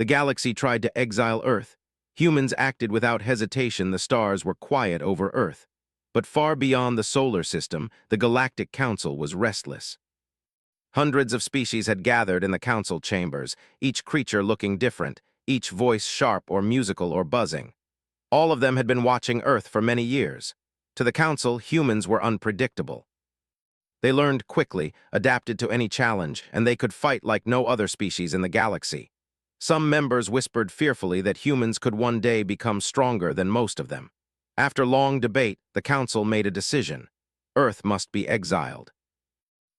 The galaxy tried to exile Earth. Humans acted without hesitation. The stars were quiet over Earth. But far beyond the solar system, the Galactic Council was restless. Hundreds of species had gathered in the council chambers, each creature looking different, each voice sharp or musical or buzzing. All of them had been watching Earth for many years. To the council, humans were unpredictable. They learned quickly, adapted to any challenge, and they could fight like no other species in the galaxy. Some members whispered fearfully that humans could one day become stronger than most of them. After long debate, the council made a decision. Earth must be exiled.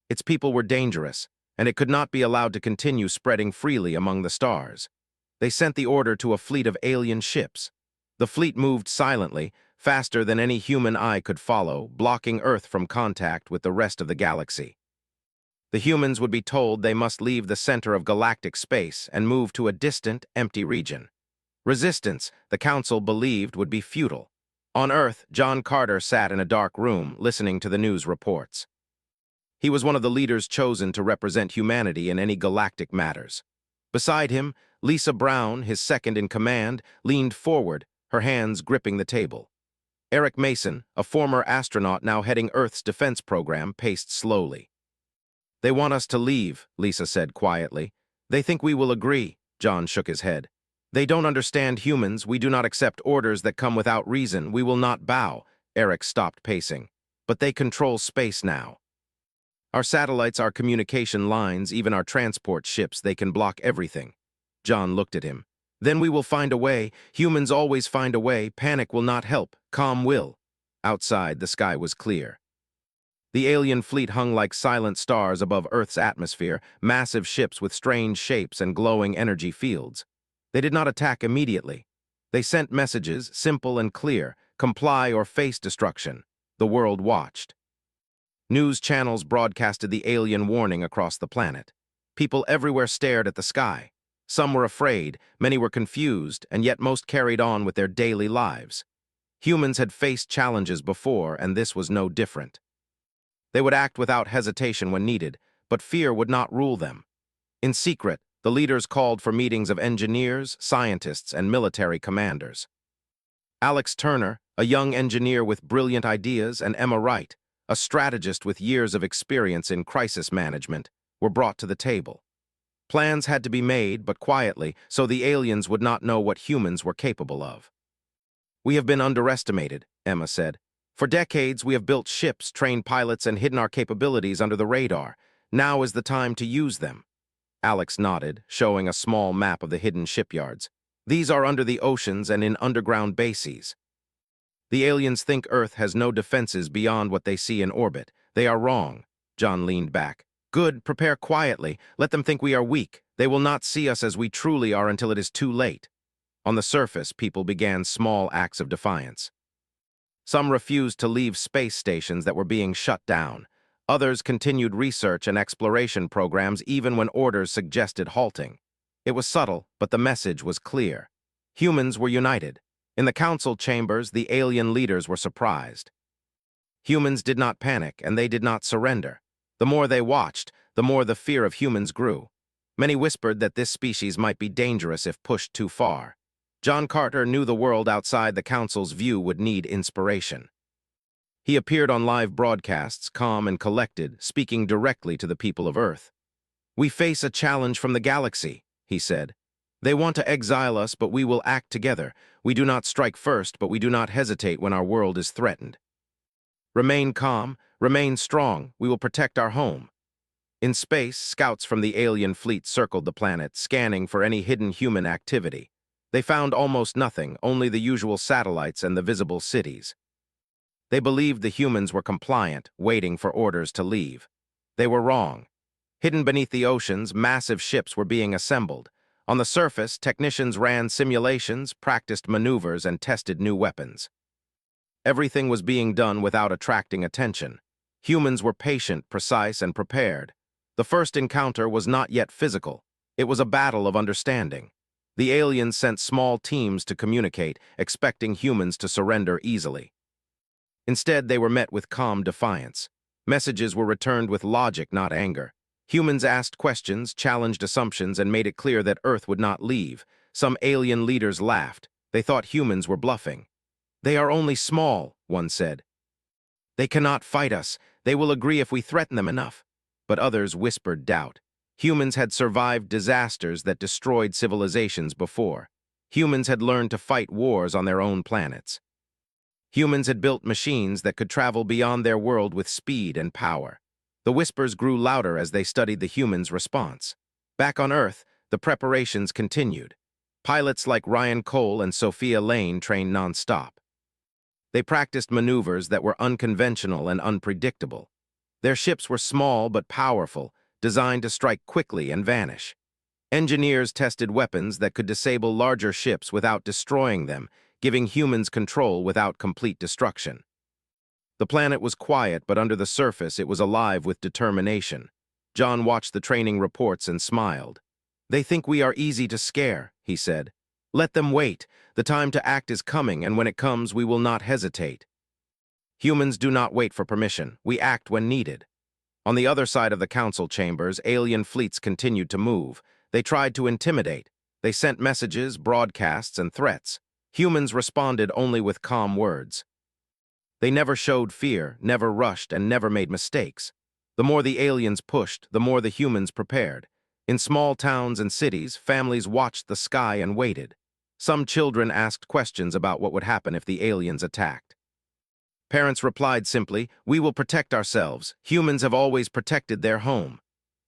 Its people were dangerous, and it could not be allowed to continue spreading freely among the stars. They sent the order to a fleet of alien ships. The fleet moved silently, faster than any human eye could follow, blocking Earth from contact with the rest of the galaxy. The humans would be told they must leave the center of galactic space and move to a distant, empty region. Resistance, the council believed, would be futile. On Earth, John Carter sat in a dark room, listening to the news reports. He was one of the leaders chosen to represent humanity in any galactic matters. Beside him, Lisa Brown, his second-in-command, leaned forward, her hands gripping the table. Eric Mason, a former astronaut now heading Earth's defense program, paced slowly. "They want us to leave," Lisa said quietly. "They think we will agree." John shook his head. "They don't understand humans. We do not accept orders that come without reason. We will not bow." Eric stopped pacing. "But they control space now. Our satellites, our communication lines, even our transport ships, they can block everything." John looked at him. "Then we will find a way. Humans always find a way. Panic will not help. Calm will." Outside, the sky was clear. The alien fleet hung like silent stars above Earth's atmosphere, massive ships with strange shapes and glowing energy fields. They did not attack immediately. They sent messages, simple and clear: comply or face destruction. The world watched. News channels broadcasted the alien warning across the planet. People everywhere stared at the sky. Some were afraid, many were confused, and yet most carried on with their daily lives. Humans had faced challenges before, and this was no different. They would act without hesitation when needed, but fear would not rule them. In secret, the leaders called for meetings of engineers, scientists, and military commanders. Alex Turner, a young engineer with brilliant ideas, and Emma Wright, a strategist with years of experience in crisis management, were brought to the table. Plans had to be made, but quietly, so the aliens would not know what humans were capable of. "We have been underestimated," Emma said. "For decades, we have built ships, trained pilots, and hidden our capabilities under the radar. Now is the time to use them." Alex nodded, showing a small map of the hidden shipyards. "These are under the oceans and in underground bases. The aliens think Earth has no defenses beyond what they see in orbit. They are wrong." John leaned back. "Good, prepare quietly. Let them think we are weak. They will not see us as we truly are until it is too late." On the surface, people began small acts of defiance. Some refused to leave space stations that were being shut down. Others continued research and exploration programs even when orders suggested halting. It was subtle, but the message was clear. Humans were united. In the council chambers, the alien leaders were surprised. Humans did not panic, and they did not surrender. The more they watched, the more the fear of humans grew. Many whispered that this species might be dangerous if pushed too far. John Carter knew the world outside the council's view would need inspiration. He appeared on live broadcasts, calm and collected, speaking directly to the people of Earth. "We face a challenge from the galaxy," he said. "They want to exile us, but we will act together. We do not strike first, but we do not hesitate when our world is threatened. Remain calm, remain strong. We will protect our home." In space, scouts from the alien fleet circled the planet, scanning for any hidden human activity. They found almost nothing, only the usual satellites and the visible cities. They believed the humans were compliant, waiting for orders to leave. They were wrong. Hidden beneath the oceans, massive ships were being assembled. On the surface, technicians ran simulations, practiced maneuvers, and tested new weapons. Everything was being done without attracting attention. Humans were patient, precise, and prepared. The first encounter was not yet physical. It was a battle of understanding. The aliens sent small teams to communicate, expecting humans to surrender easily. Instead, they were met with calm defiance. Messages were returned with logic, not anger. Humans asked questions, challenged assumptions, and made it clear that Earth would not leave. Some alien leaders laughed. They thought humans were bluffing. "They are only small," one said. "They cannot fight us. They will agree if we threaten them enough." But others whispered doubt. Humans had survived disasters that destroyed civilizations before. Humans had learned to fight wars on their own planets. Humans had built machines that could travel beyond their world with speed and power. The whispers grew louder as they studied the humans' response. Back on Earth, the preparations continued. Pilots like Ryan Cole and Sophia Lane trained non-stop. They practiced maneuvers that were unconventional and unpredictable. Their ships were small but powerful, designed to strike quickly and vanish. Engineers tested weapons that could disable larger ships without destroying them, giving humans control without complete destruction. The planet was quiet, but under the surface it was alive with determination. John watched the training reports and smiled. "They think we are easy to scare," he said. "Let them wait. The time to act is coming, and when it comes, we will not hesitate." Humans do not wait for permission. We act when needed. On the other side of the council chambers, alien fleets continued to move. They tried to intimidate. They sent messages, broadcasts, and threats. Humans responded only with calm words. They never showed fear, never rushed, and never made mistakes. The more the aliens pushed, the more the humans prepared. In small towns and cities, families watched the sky and waited. Some children asked questions about what would happen if the aliens attacked. Parents replied simply, "We will protect ourselves. Humans have always protected their home."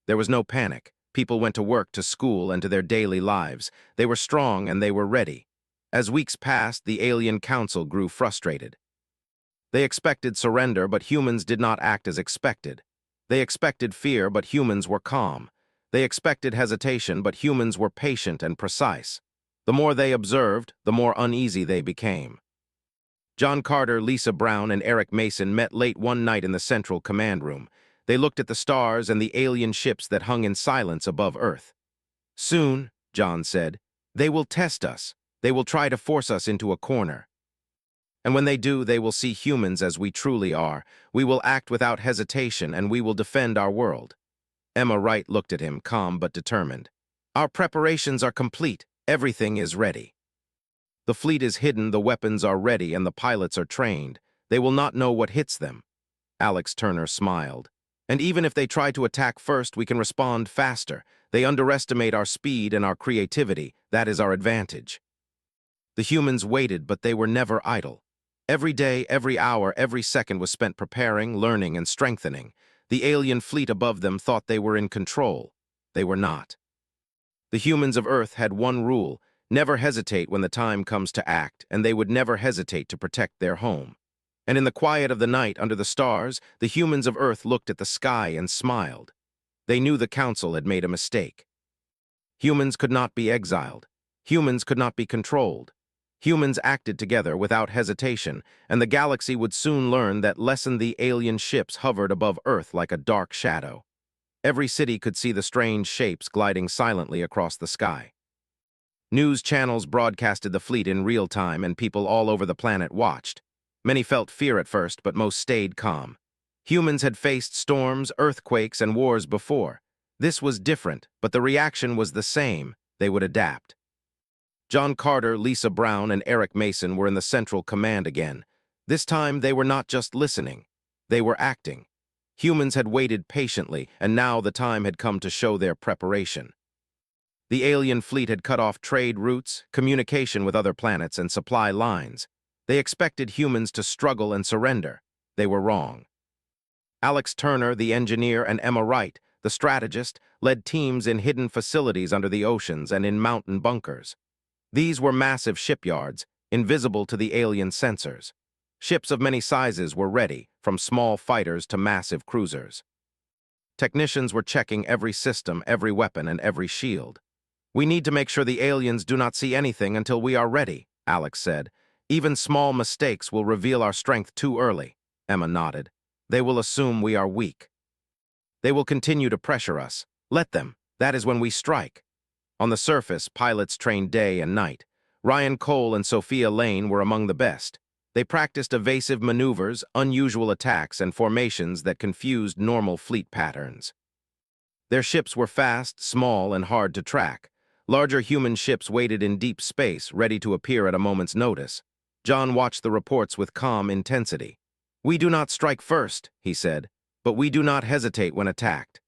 There was no panic. People went to work, to school, and to their daily lives. They were strong and they were ready. As weeks passed, the alien council grew frustrated. They expected surrender, but humans did not act as expected. They expected fear, but humans were calm. They expected hesitation, but humans were patient and precise. The more they observed, the more uneasy they became. John Carter, Lisa Brown, and Eric Mason met late one night in the central command room. They looked at the stars and the alien ships that hung in silence above Earth. "Soon," John said, "they will test us. They will try to force us into a corner. And when they do, they will see humans as we truly are. We will act without hesitation, and we will defend our world." Emma Wright looked at him, calm but determined. "Our preparations are complete. Everything is ready. The fleet is hidden, the weapons are ready, and the pilots are trained. They will not know what hits them." Alex Turner smiled. "And even if they try to attack first, we can respond faster. They underestimate our speed and our creativity. That is our advantage." The humans waited, but they were never idle. Every day, every hour, every second was spent preparing, learning, and strengthening. The alien fleet above them thought they were in control. They were not. The humans of Earth had one rule: never hesitate when the time comes to act, and they would never hesitate to protect their home. And in the quiet of the night, under the stars, the humans of Earth looked at the sky and smiled. They knew the Council had made a mistake. Humans could not be exiled. Humans could not be controlled. Humans acted together without hesitation, and the galaxy would soon learn that lesson. The alien ships hovered above Earth like a dark shadow. Every city could see the strange shapes gliding silently across the sky. News channels broadcasted the fleet in real time, and people all over the planet watched. Many felt fear at first, but most stayed calm. Humans had faced storms, earthquakes, and wars before. This was different, but the reaction was the same. They would adapt. John Carter, Lisa Brown, and Eric Mason were in the central command again. This time, they were not just listening. They were acting. Humans had waited patiently, and now the time had come to show their preparation. The alien fleet had cut off trade routes, communication with other planets, and supply lines. They expected humans to struggle and surrender. They were wrong. Alex Turner, the engineer, and Emma Wright, the strategist, led teams in hidden facilities under the oceans and in mountain bunkers. These were massive shipyards, invisible to the alien sensors. Ships of many sizes were ready, from small fighters to massive cruisers. Technicians were checking every system, every weapon, and every shield. "We need to make sure the aliens do not see anything until we are ready," Alex said. "Even small mistakes will reveal our strength too early." Emma nodded. "They will assume we are weak. They will continue to pressure us. Let them. That is when we strike." On the surface, pilots trained day and night. Ryan Cole and Sophia Lane were among the best. They practiced evasive maneuvers, unusual attacks, and formations that confused normal fleet patterns. Their ships were fast, small, and hard to track. Larger human ships waited in deep space, ready to appear at a moment's notice. John watched the reports with calm intensity. "We do not strike first," he said, "but we do not hesitate when attacked."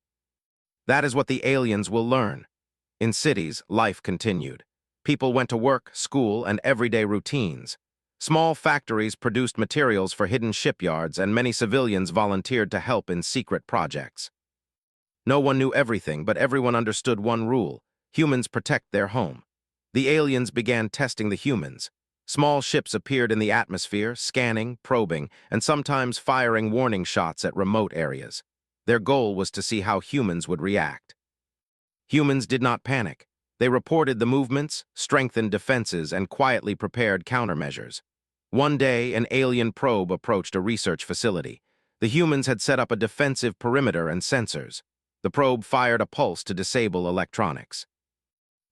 That is what the aliens will learn. In cities, life continued. People went to work, school, and everyday routines. Small factories produced materials for hidden shipyards, and many civilians volunteered to help in secret projects. No one knew everything, but everyone understood one rule: humans protect their home. The aliens began testing the humans. Small ships appeared in the atmosphere, scanning, probing, and sometimes firing warning shots at remote areas. Their goal was to see how humans would react. Humans did not panic. They reported the movements, strengthened defenses, and quietly prepared countermeasures. One day, an alien probe approached a research facility. The humans had set up a defensive perimeter and sensors. The probe fired a pulse to disable electronics.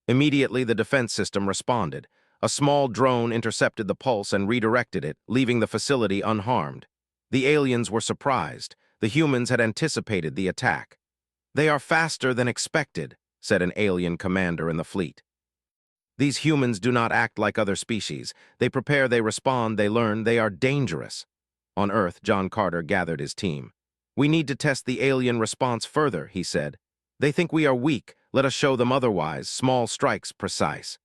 Immediately, the defense system responded. A small drone intercepted the pulse and redirected it, leaving the facility unharmed. The aliens were surprised. The humans had anticipated the attack. "They are faster than expected," said an alien commander in the fleet. "These humans do not act like other species. They prepare, they respond, they learn, they are dangerous." On Earth, John Carter gathered his team. "We need to test the alien response further," he said. "They think we are weak. Let us show them otherwise. Small strikes, precise.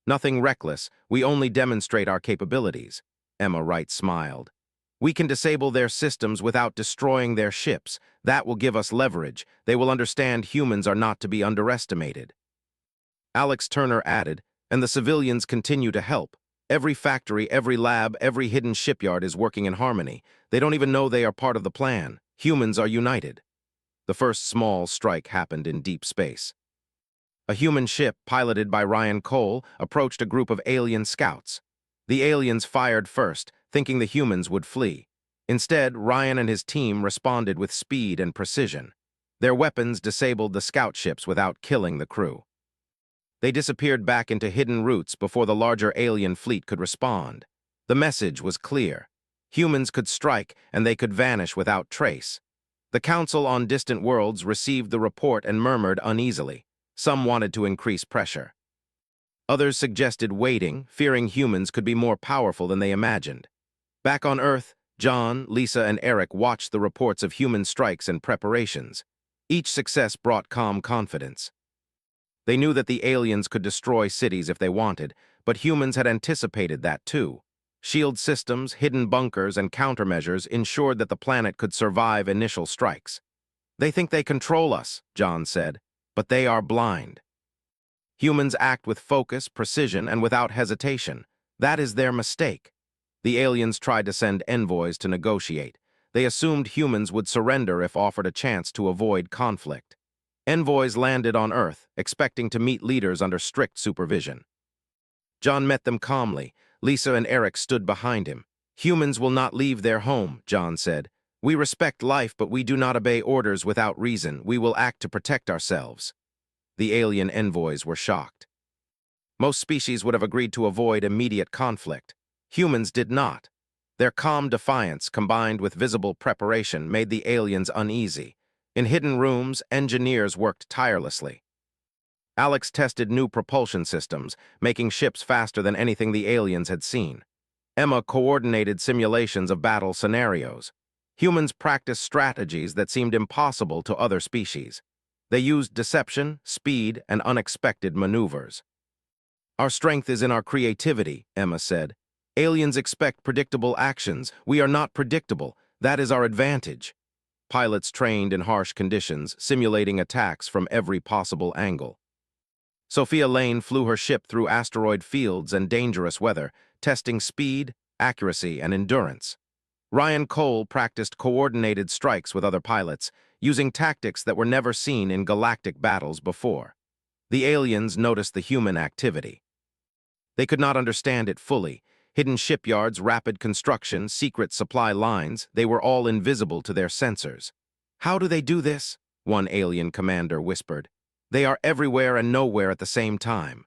Nothing reckless. We only demonstrate our capabilities." Emma Wright smiled. "We can disable their systems without destroying their ships. That will give us leverage. They will understand humans are not to be underestimated." Alex Turner added, "And the civilians continue to help. Every factory, every lab, every hidden shipyard is working in harmony. They don't even know they are part of the plan. Humans are united." The first small strike happened in deep space. A human ship, piloted by Ryan Cole, approached a group of alien scouts. The aliens fired first, thinking the humans would flee. Instead, Ryan and his team responded with speed and precision. Their weapons disabled the scout ships without killing the crew. They disappeared back into hidden routes before the larger alien fleet could respond. The message was clear. Humans could strike, and they could vanish without trace. The Council on Distant Worlds received the report and murmured uneasily. Some wanted to increase pressure. Others suggested waiting, fearing humans could be more powerful than they imagined. Back on Earth, John, Lisa, and Eric watched the reports of human strikes and preparations. Each success brought calm confidence. They knew that the aliens could destroy cities if they wanted, but humans had anticipated that too. Shield systems, hidden bunkers, and countermeasures ensured that the planet could survive initial strikes. "They think they control us," John said, "but they are blind. Humans act with focus, precision, and without hesitation. That is their mistake." The aliens tried to send envoys to negotiate. They assumed humans would surrender if offered a chance to avoid conflict. Envoys landed on Earth, expecting to meet leaders under strict supervision. John met them calmly. Lisa and Eric stood behind him. "Humans will not leave their home," John said. "We respect life, but we do not obey orders without reason. We will act to protect ourselves." The alien envoys were shocked. Most species would have agreed to avoid immediate conflict. Humans did not. Their calm defiance, combined with visible preparation, made the aliens uneasy. In hidden rooms, engineers worked tirelessly. Alex tested new propulsion systems, making ships faster than anything the aliens had seen. Emma coordinated simulations of battle scenarios. Humans practiced strategies that seemed impossible to other species. They used deception, speed, and unexpected maneuvers. "Our strength is in our creativity," Emma said. "Aliens expect predictable actions. We are not predictable. That is our advantage." Pilots trained in harsh conditions, simulating attacks from every possible angle. Sophia Lane flew her ship through asteroid fields and dangerous weather, testing speed, accuracy, and endurance. Ryan Cole practiced coordinated strikes with other pilots, using tactics that were never seen in galactic battles before. The aliens noticed the human activity. They could not understand it fully. Hidden shipyards, rapid construction, secret supply lines, they were all invisible to their sensors. "How do they do this?" one alien commander whispered. "They are everywhere and nowhere at the same time."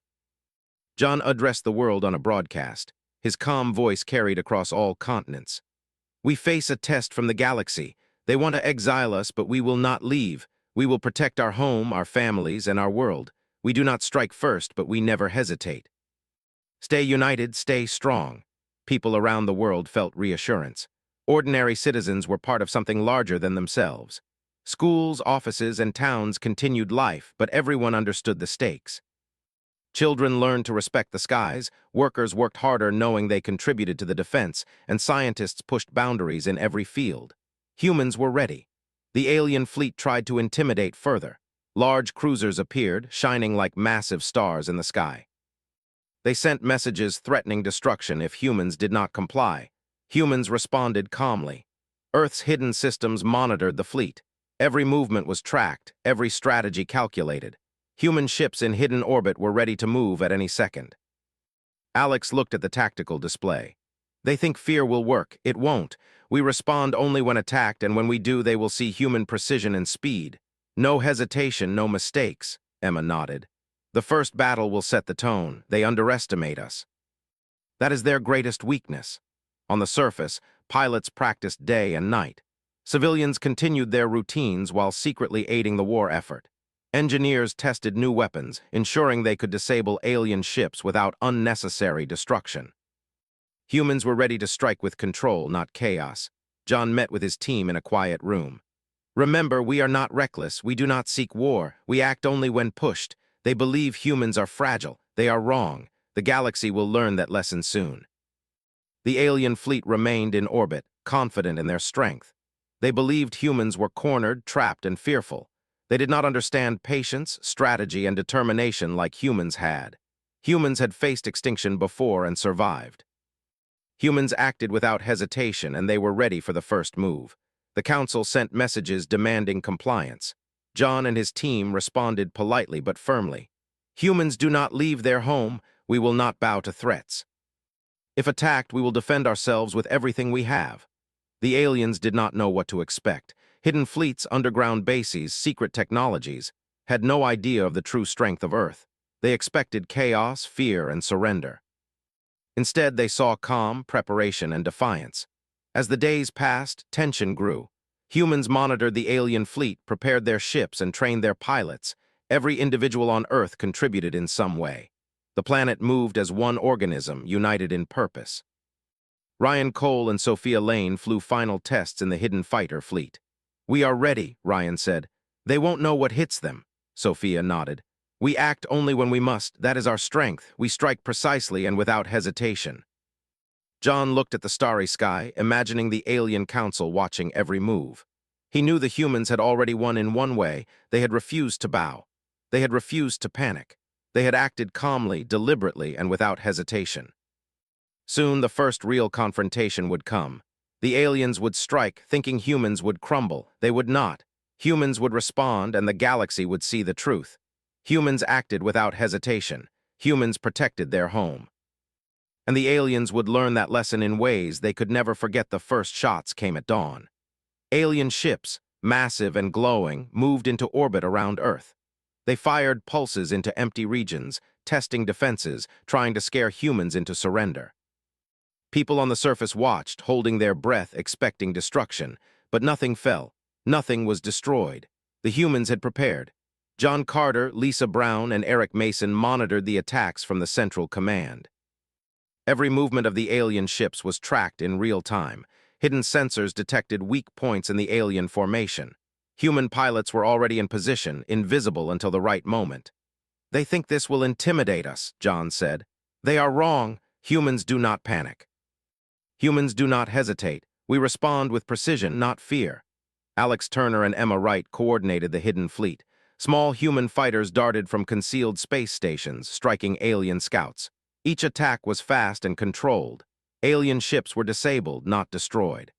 John addressed the world on a broadcast. His calm voice carried across all continents. "We face a test from the galaxy. They want to exile us, but we will not leave. We will protect our home, our families, and our world. We do not strike first, but we never hesitate. Stay united, stay strong. People around the world felt reassurance. Ordinary citizens were part of something larger than themselves. Schools, offices, and towns continued life, but everyone understood the stakes. Children learned to respect the skies, workers worked harder knowing they contributed to the defense, and scientists pushed boundaries in every field. Humans were ready. The alien fleet tried to intimidate further. Large cruisers appeared, shining like massive stars in the sky. They sent messages threatening destruction if humans did not comply. Humans responded calmly. Earth's hidden systems monitored the fleet. Every movement was tracked, every strategy calculated. Human ships in hidden orbit were ready to move at any second. Alex looked at the tactical display. They think fear will work. It won't. We respond only when attacked, and when we do, they will see human precision and speed. No hesitation, no mistakes, Emma nodded. The first battle will set the tone. They underestimate us. That is their greatest weakness. On the surface, pilots practiced day and night. Civilians continued their routines while secretly aiding the war effort. Engineers tested new weapons, ensuring they could disable alien ships without unnecessary destruction. Humans were ready to strike with control, not chaos. John met with his team in a quiet room. Remember, we are not reckless. We do not seek war. We act only when pushed. They believe humans are fragile. They are wrong. The galaxy will learn that lesson soon. The alien fleet remained in orbit, confident in their strength. They believed humans were cornered, trapped, and fearful. They did not understand patience, strategy, and determination like humans had. Humans had faced extinction before and survived. Humans acted without hesitation, and they were ready for the first move. The Council sent messages demanding compliance. John and his team responded politely but firmly. Humans do not leave their home. We will not bow to threats. If attacked, we will defend ourselves with everything we have. The aliens did not know what to expect. Hidden fleets, underground bases, secret technologies had no idea of the true strength of Earth. They expected chaos, fear, and surrender. Instead, they saw calm, preparation, and defiance. As the days passed, tension grew. Humans monitored the alien fleet, prepared their ships, and trained their pilots. Every individual on Earth contributed in some way. The planet moved as one organism, united in purpose. Ryan Cole and Sophia Lane flew final tests in the hidden fighter fleet. "We are ready," Ryan said. "They won't know what hits them," Sophia nodded. "We act only when we must. That is our strength. We strike precisely and without hesitation." John looked at the starry sky, imagining the alien council watching every move. He knew the humans had already won in one way. They had refused to bow. They had refused to panic. They had acted calmly, deliberately, and without hesitation. Soon the first real confrontation would come. The aliens would strike, thinking humans would crumble. They would not. Humans would respond, and the galaxy would see the truth. Humans acted without hesitation. Humans protected their home. And the aliens would learn that lesson in ways they could never forget. The first shots came at dawn. Alien ships, massive and glowing, moved into orbit around Earth. They fired pulses into empty regions, testing defenses, trying to scare humans into surrender. People on the surface watched, holding their breath, expecting destruction. But nothing fell. Nothing was destroyed. The humans had prepared. John Carter, Lisa Brown, and Eric Mason monitored the attacks from the Central Command. Every movement of the alien ships was tracked in real time. Hidden sensors detected weak points in the alien formation. Human pilots were already in position, invisible until the right moment. "They think this will intimidate us," John said. "They are wrong. Humans do not panic. Humans do not hesitate. We respond with precision, not fear." Alex Turner and Emma Wright coordinated the hidden fleet. Small human fighters darted from concealed space stations, striking alien scouts. Each attack was fast and controlled. Alien ships were disabled, not destroyed.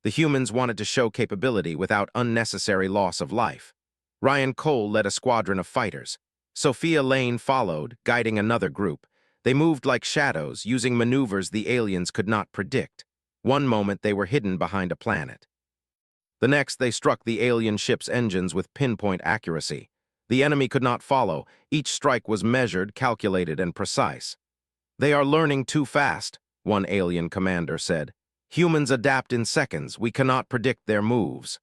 The humans wanted to show capability without unnecessary loss of life. Ryan Cole led a squadron of fighters. Sophia Lane followed, guiding another group. They moved like shadows, using maneuvers the aliens could not predict. One moment they were hidden behind a planet. The next they struck the alien ship's engines with pinpoint accuracy. The enemy could not follow. Each strike was measured, calculated, and precise. "They are learning too fast," one alien commander said. "Humans adapt in seconds. We cannot predict their moves."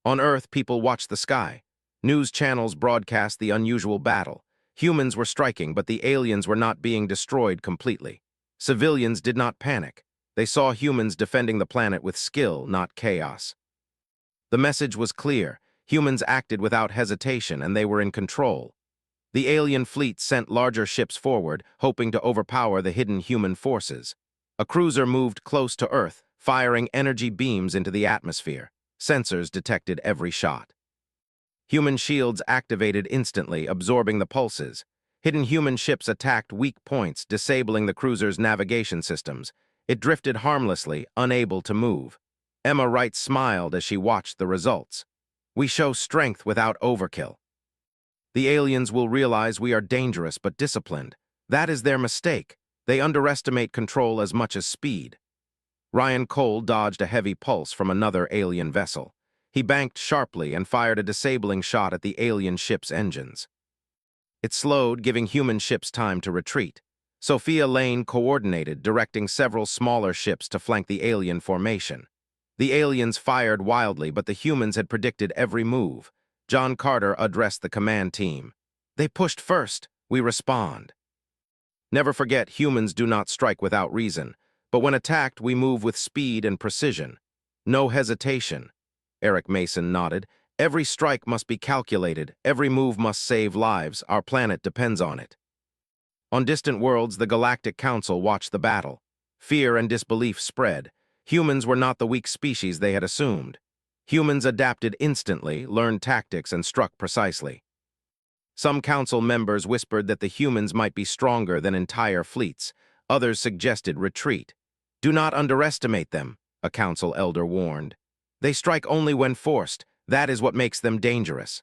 On Earth, people watched the sky. News channels broadcast the unusual battle. Humans were striking, but the aliens were not being destroyed completely. Civilians did not panic. They saw humans defending the planet with skill, not chaos. The message was clear. Humans acted without hesitation, and they were in control. The alien fleet sent larger ships forward, hoping to overpower the hidden human forces. A cruiser moved close to Earth, firing energy beams into the atmosphere. Sensors detected every shot. Human shields activated instantly, absorbing the pulses. Hidden human ships attacked weak points, disabling the cruiser's navigation systems. It drifted harmlessly, unable to move. Emma Wright smiled as she watched the results. We show strength without overkill. The aliens will realize we are dangerous but disciplined. That is their mistake. They underestimate control as much as speed. Ryan Cole dodged a heavy pulse from another alien vessel. He banked sharply and fired a disabling shot at the alien ship's engines. It slowed, giving human ships time to retreat. Sophia Lane coordinated, directing several smaller ships to flank the alien formation. The aliens fired wildly, but the humans had predicted every move. John Carter addressed the command team. They pushed first. We respond. Never forget, humans do not strike without reason. But when attacked, we move with speed and precision. No hesitation. Eric Mason nodded. Every strike must be calculated. Every move must save lives. Our planet depends on it. On distant worlds, the Galactic Council watched the battle. Fear and disbelief spread. Humans were not the weak species they had assumed. Humans adapted instantly, learned tactics, and struck precisely. Some council members whispered that the humans might be stronger than entire fleets. Others suggested retreat. Do not underestimate them, a council elder warned. They strike only when forced. That is what makes them dangerous.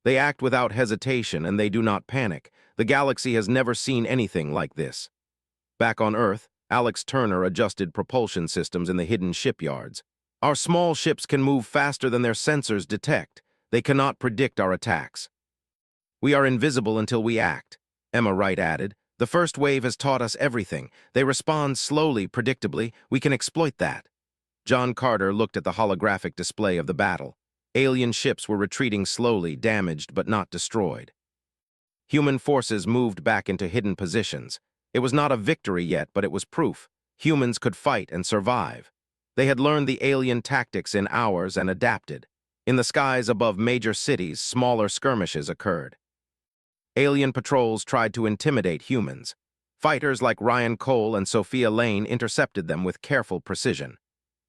They act without hesitation, and they do not panic. The galaxy has never seen anything like this. Back on Earth, Alex Turner adjusted propulsion systems in the hidden shipyards. Our small ships can move faster than their sensors detect. They cannot predict our attacks. We are invisible until we act, Emma Wright added. The first wave has taught us everything. They respond slowly, predictably. We can exploit that. John Carter looked at the holographic display of the battle. Alien ships were retreating slowly, damaged but not destroyed. Human forces moved back into hidden positions. It was not a victory yet, but it was proof. Humans could fight and survive. They had learned the alien tactics in hours and adapted. In the skies above major cities, smaller skirmishes occurred. Alien patrols tried to intimidate humans. Fighters like Ryan Cole and Sophia Lane intercepted them with careful precision.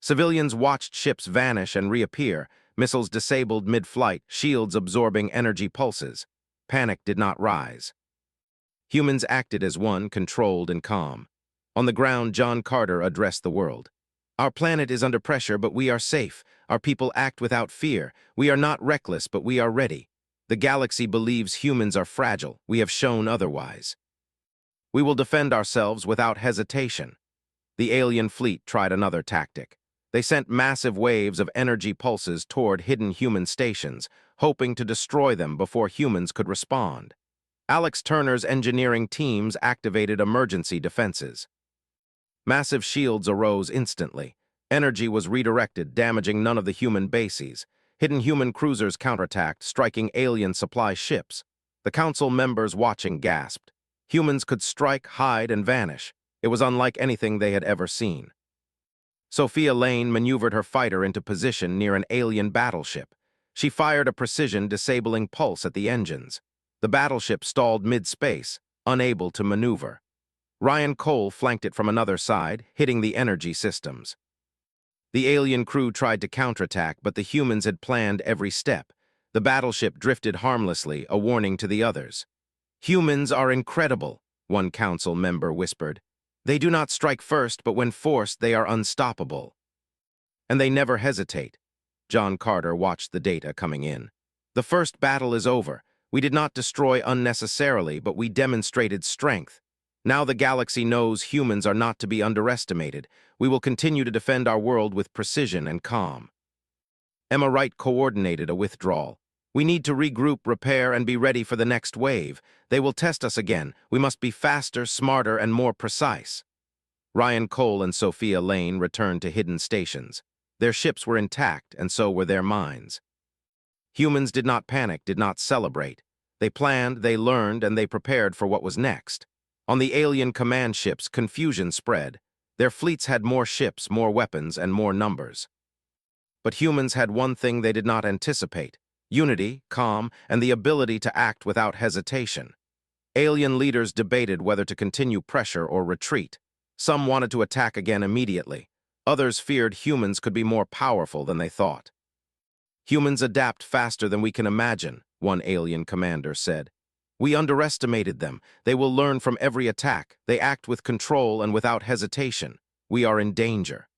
Civilians watched ships vanish and reappear, missiles disabled mid-flight, shields absorbing energy pulses. Panic did not rise. Humans acted as one, controlled and calm. On the ground, John Carter addressed the world. Our planet is under pressure, but we are safe. Our people act without fear. We are not reckless, but we are ready. The galaxy believes humans are fragile. We have shown otherwise. We will defend ourselves without hesitation. The alien fleet tried another tactic. They sent massive waves of energy pulses toward hidden human stations, hoping to destroy them before humans could respond. Alex Turner's engineering teams activated emergency defenses. Massive shields arose instantly. Energy was redirected, damaging none of the human bases. Hidden human cruisers counterattacked, striking alien supply ships. The council members watching gasped. Humans could strike, hide, and vanish. It was unlike anything they had ever seen. Sophia Lane maneuvered her fighter into position near an alien battleship. She fired a precision, disabling pulse at the engines. The battleship stalled mid-space, unable to maneuver. Ryan Cole flanked it from another side, hitting the energy systems. The alien crew tried to counterattack, but the humans had planned every step. The battleship drifted harmlessly, a warning to the others. Humans are incredible, one council member whispered. They do not strike first, but when forced, they are unstoppable. And they never hesitate. John Carter watched the data coming in. The first battle is over. We did not destroy unnecessarily, but we demonstrated strength. Now the galaxy knows humans are not to be underestimated. We will continue to defend our world with precision and calm. Emma Wright coordinated a withdrawal. We need to regroup, repair, and be ready for the next wave. They will test us again. We must be faster, smarter, and more precise. Ryan Cole and Sophia Lane returned to hidden stations. Their ships were intact, and so were their minds. Humans did not panic, did not celebrate. They planned, they learned, and they prepared for what was next. On the alien command ships, confusion spread. Their fleets had more ships, more weapons, and more numbers. But humans had one thing they did not anticipate: unity, calm, and the ability to act without hesitation. Alien leaders debated whether to continue pressure or retreat. Some wanted to attack again immediately. Others feared humans could be more powerful than they thought. "Humans adapt faster than we can imagine," one alien commander said. "We underestimated them. They will learn from every attack. They act with control and without hesitation. We are in danger."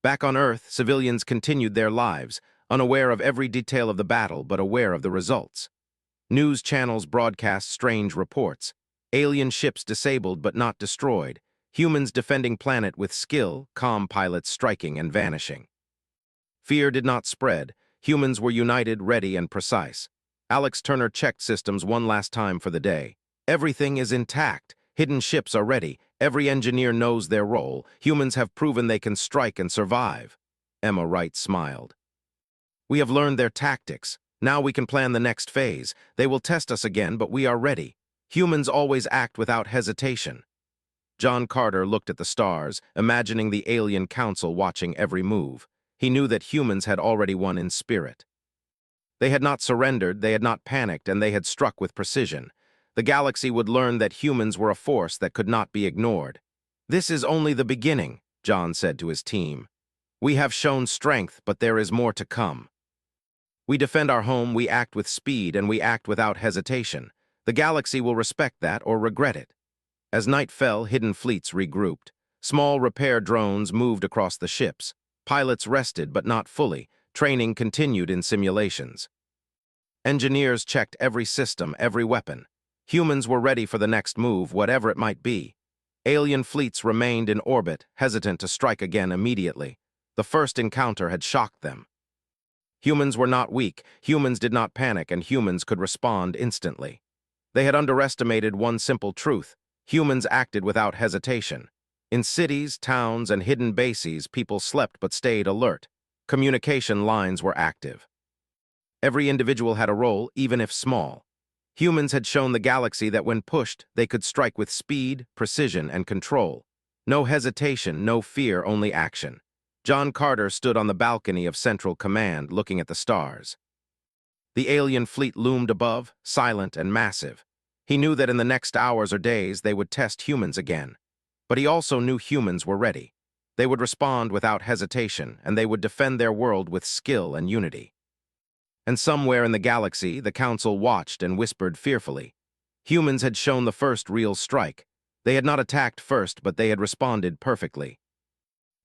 Back on Earth, civilians continued their lives, unaware of every detail of the battle but aware of the results. News channels broadcast strange reports: alien ships disabled but not destroyed, humans defending planet with skill, calm pilots striking and vanishing. Fear did not spread. Humans were united, ready, and precise. Alex Turner checked systems one last time for the day. "Everything is intact. Hidden ships are ready. Every engineer knows their role. Humans have proven they can strike and survive." Emma Wright smiled. "We have learned their tactics. Now we can plan the next phase. They will test us again, but we are ready. Humans always act without hesitation." John Carter looked at the stars, imagining the alien council watching every move. He knew that humans had already won in spirit. They had not surrendered, they had not panicked, and they had struck with precision. The galaxy would learn that humans were a force that could not be ignored. "This is only the beginning," John said to his team. "We have shown strength, but there is more to come. We defend our home, we act with speed, and we act without hesitation. The galaxy will respect that or regret it." As night fell, hidden fleets regrouped. Small repair drones moved across the ships. Pilots rested, but not fully. Training continued in simulations. Engineers checked every system, every weapon. Humans were ready for the next move, whatever it might be. Alien fleets remained in orbit, hesitant to strike again immediately. The first encounter had shocked them. Humans were not weak, humans did not panic, and humans could respond instantly. They had underestimated one simple truth: humans acted without hesitation. In cities, towns, and hidden bases, people slept but stayed alert. Communication lines were active. Every individual had a role, even if small. Humans had shown the galaxy that when pushed, they could strike with speed, precision, and control. No hesitation, no fear, only action. John Carter stood on the balcony of Central Command, looking at the stars. The alien fleet loomed above, silent and massive. He knew that in the next hours or days they would test humans again. But he also knew humans were ready. They would respond without hesitation, and they would defend their world with skill and unity. And somewhere in the galaxy, the Council watched and whispered fearfully. Humans had shown the first real strike. They had not attacked first, but they had responded perfectly.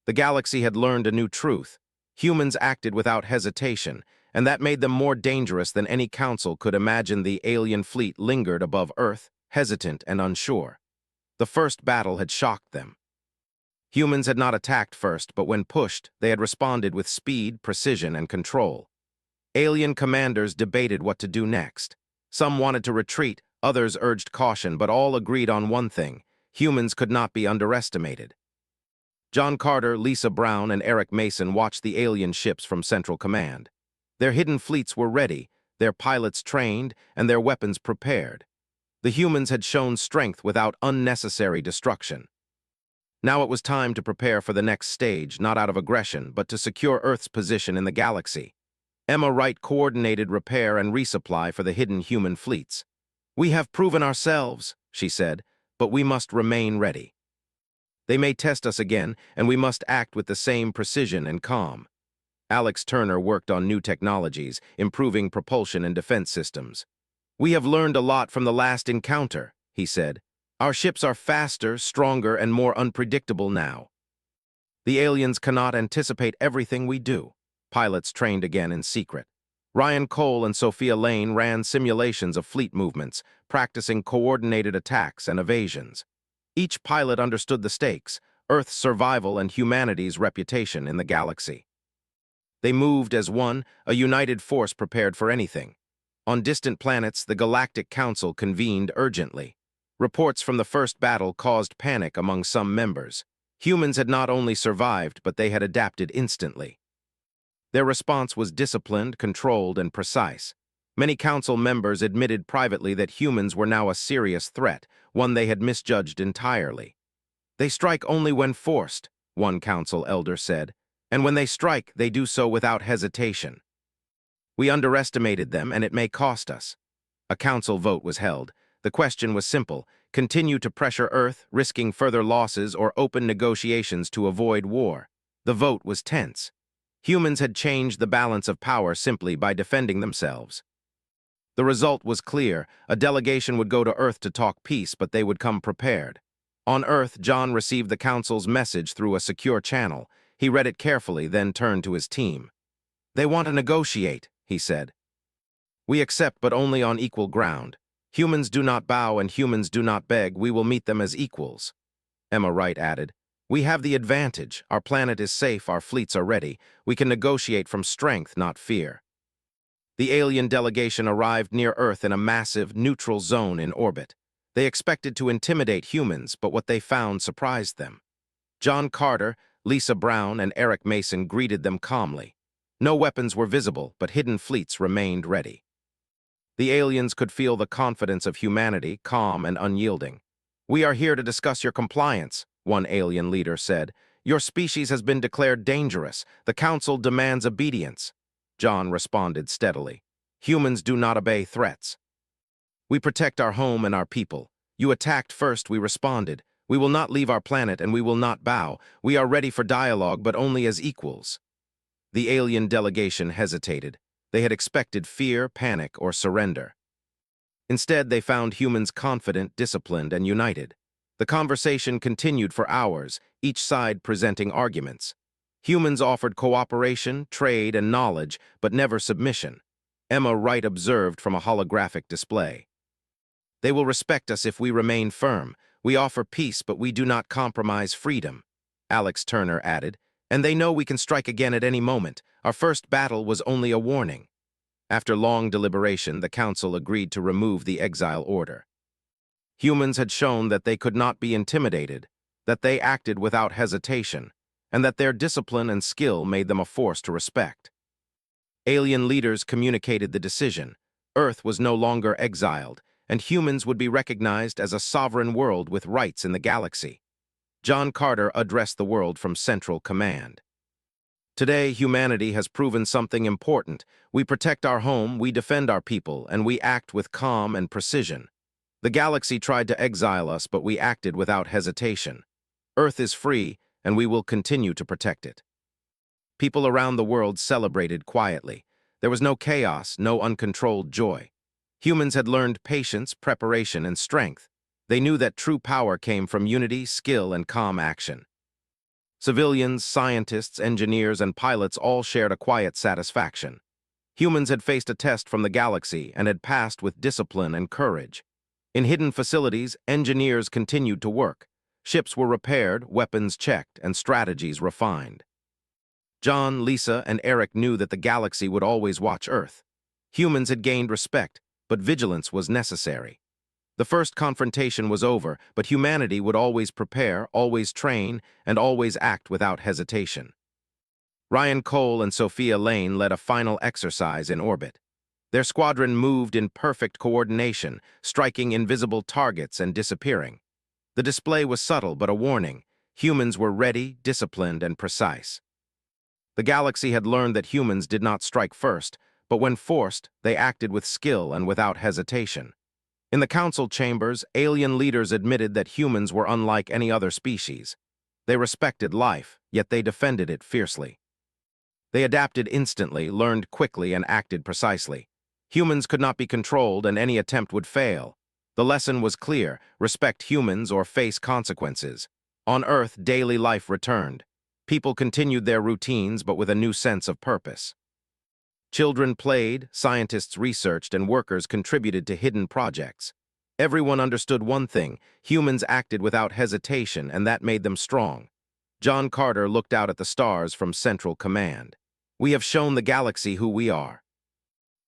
The galaxy had learned a new truth. Humans acted without hesitation, and that made them more dangerous than any council could imagine. The alien fleet lingered above Earth, hesitant and unsure. The first battle had shocked them. Humans had not attacked first, but when pushed, they had responded with speed, precision, and control. Alien commanders debated what to do next. Some wanted to retreat, others urged caution, but all agreed on one thing: humans could not be underestimated. John Carter, Lisa Brown, and Eric Mason watched the alien ships from Central Command. Their hidden fleets were ready, their pilots trained, and their weapons prepared. The humans had shown strength without unnecessary destruction. Now it was time to prepare for the next stage, not out of aggression, but to secure Earth's position in the galaxy. Emma Wright coordinated repair and resupply for the hidden human fleets. "We have proven ourselves," she said, "but we must remain ready. They may test us again, and we must act with the same precision and calm." Alex Turner worked on new technologies, improving propulsion and defense systems. "We have learned a lot from the last encounter," he said. "Our ships are faster, stronger, and more unpredictable now. The aliens cannot anticipate everything we do." Pilots trained again in secret. Ryan Cole and Sophia Lane ran simulations of fleet movements, practicing coordinated attacks and evasions. Each pilot understood the stakes: Earth's survival and humanity's reputation in the galaxy. They moved as one, a united force prepared for anything. On distant planets, the Galactic Council convened urgently. Reports from the first battle caused panic among some members. Humans had not only survived, but they had adapted instantly. Their response was disciplined, controlled, and precise. Many council members admitted privately that humans were now a serious threat, one they had misjudged entirely. "They strike only when forced," one council elder said, "and when they strike, they do so without hesitation. We underestimated them, and it may cost us." A council vote was held. The question was simple: continue to pressure Earth, risking further losses, or open negotiations to avoid war. The vote was tense. Humans had changed the balance of power simply by defending themselves. The result was clear. A delegation would go to Earth to talk peace, but they would come prepared. On Earth, John received the Council's message through a secure channel. He read it carefully, then turned to his team. "They want to negotiate," he said. "We accept, but only on equal ground. Humans do not bow and humans do not beg. We will meet them as equals." Emma Wright added, "We have the advantage. Our planet is safe, our fleets are ready. We can negotiate from strength, not fear." The alien delegation arrived near Earth in a massive, neutral zone in orbit. They expected to intimidate humans, but what they found surprised them. John Carter, Lisa Brown, and Eric Mason greeted them calmly. No weapons were visible, but hidden fleets remained ready. The aliens could feel the confidence of humanity, calm and unyielding. "We are here to discuss your compliance," one alien leader said. "Your species has been declared dangerous. The Council demands obedience." John responded steadily. "Humans do not obey threats. We protect our home and our people. You attacked first, we responded. We will not leave our planet and we will not bow. We are ready for dialogue, but only as equals." The alien delegation hesitated. They had expected fear, panic, or surrender. Instead, they found humans confident, disciplined, and united. The conversation continued for hours, each side presenting arguments. Humans offered cooperation, trade, and knowledge, but never submission. Emma Wright observed from a holographic display. "They will respect us if we remain firm. We offer peace, but we do not compromise freedom," Alex Turner added. "And they know we can strike again at any moment. Our first battle was only a warning." After long deliberation, the Council agreed to remove the Exile order. Humans had shown that they could not be intimidated, that they acted without hesitation, and that their discipline and skill made them a force to respect. Alien leaders communicated the decision. Earth was no longer exiled, and humans would be recognized as a sovereign world with rights in the galaxy. John Carter addressed the world from Central Command. "Today, humanity has proven something important. We protect our home, we defend our people, and we act with calm and precision. The galaxy tried to exile us, but we acted without hesitation. Earth is free, and we will continue to protect it." People around the world celebrated quietly. There was no chaos, no uncontrolled joy. Humans had learned patience, preparation, and strength. They knew that true power came from unity, skill, and calm action. Civilians, scientists, engineers, and pilots all shared a quiet satisfaction. Humans had faced a test from the galaxy and had passed with discipline and courage. In hidden facilities, engineers continued to work. Ships were repaired, weapons checked, and strategies refined. John, Lisa, and Eric knew that the galaxy would always watch Earth. Humans had gained respect, but vigilance was necessary. The first confrontation was over, but humanity would always prepare, always train, and always act without hesitation. Ryan Cole and Sophia Lane led a final exercise in orbit. Their squadron moved in perfect coordination, striking invisible targets and disappearing. The display was subtle but a warning. Humans were ready, disciplined, and precise. The galaxy had learned that humans did not strike first, but when forced, they acted with skill and without hesitation. In the council chambers, alien leaders admitted that humans were unlike any other species. They respected life, yet they defended it fiercely. They adapted instantly, learned quickly, and acted precisely. Humans could not be controlled, and any attempt would fail. The lesson was clear: respect humans or face consequences. On Earth, daily life returned. People continued their routines, but with a new sense of purpose. Children played, scientists researched, and workers contributed to hidden projects. Everyone understood one thing: humans acted without hesitation, and that made them strong. John Carter looked out at the stars from Central Command. "We have shown the galaxy who we are."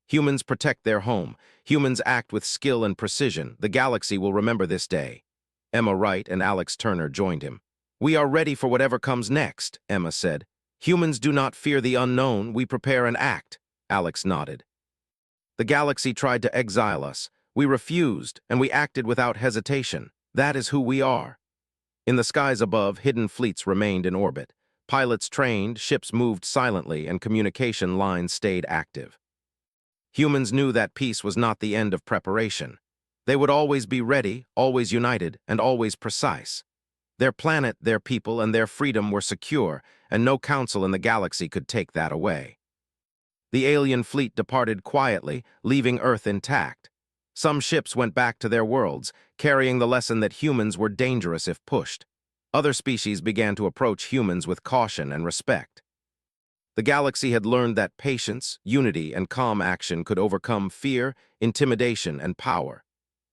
Humans protect their home. Humans act with skill and precision. The galaxy will remember this day. Emma Wright and Alex Turner joined him. "We are ready for whatever comes next," Emma said. Humans do not fear the unknown, we prepare and act, Alex nodded. The galaxy tried to exile us. We refused, and we acted without hesitation. That is who we are. In the skies above, hidden fleets remained in orbit. Pilots trained, ships moved silently, and communication lines stayed active. Humans knew that peace was not the end of preparation. They would always be ready, always united, and always precise. Their planet, their people, and their freedom were secure, and no council in the galaxy could take that away. The alien fleet departed quietly, leaving Earth intact. Some ships went back to their worlds, carrying the lesson that humans were dangerous if pushed. Other species began to approach humans with caution and respect. The galaxy had learned that patience, unity, and calm action could overcome fear, intimidation, and power.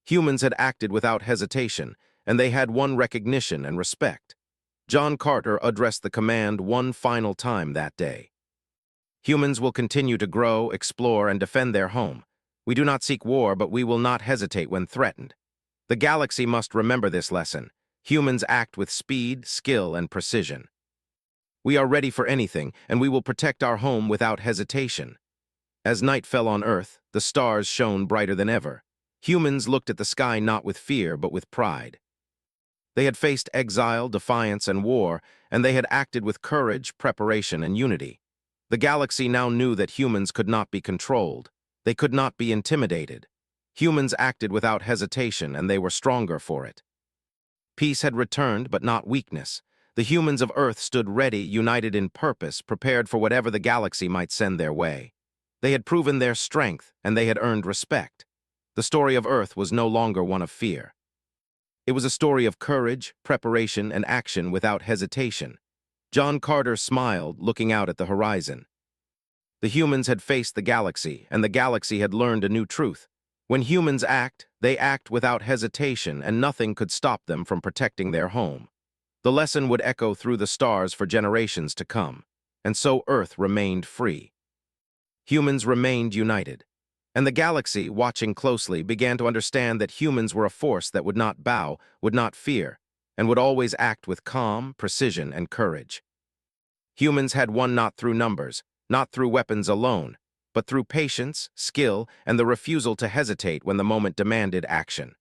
Humans had acted without hesitation, and they had won recognition and respect. John Carter addressed the command one final time that day. Humans will continue to grow, explore, and defend their home. We do not seek war, but we will not hesitate when threatened. The galaxy must remember this lesson. Humans act with speed, skill, and precision. We are ready for anything, and we will protect our home without hesitation. As night fell on Earth, the stars shone brighter than ever. Humans looked at the sky not with fear, but with pride. They had faced exile, defiance, and war, and they had acted with courage, preparation, and unity. The galaxy now knew that humans could not be controlled. They could not be intimidated. Humans acted without hesitation, and they were stronger for it. Peace had returned, but not weakness. The humans of Earth stood ready, united in purpose, prepared for whatever the galaxy might send their way. They had proven their strength, and they had earned respect. The story of Earth was no longer one of fear. It was a story of courage, preparation, and action without hesitation. John Carter smiled, looking out at the horizon. The humans had faced the galaxy, and the galaxy had learned a new truth. When humans act, they act without hesitation, and nothing could stop them from protecting their home. The lesson would echo through the stars for generations to come, and so Earth remained free. Humans remained united, and the galaxy, watching closely, began to understand that humans were a force that would not bow, would not fear, and would always act with calm, precision, and courage. Humans had won not through numbers, not through weapons alone, but through patience, skill, and the refusal to hesitate when the moment demanded action.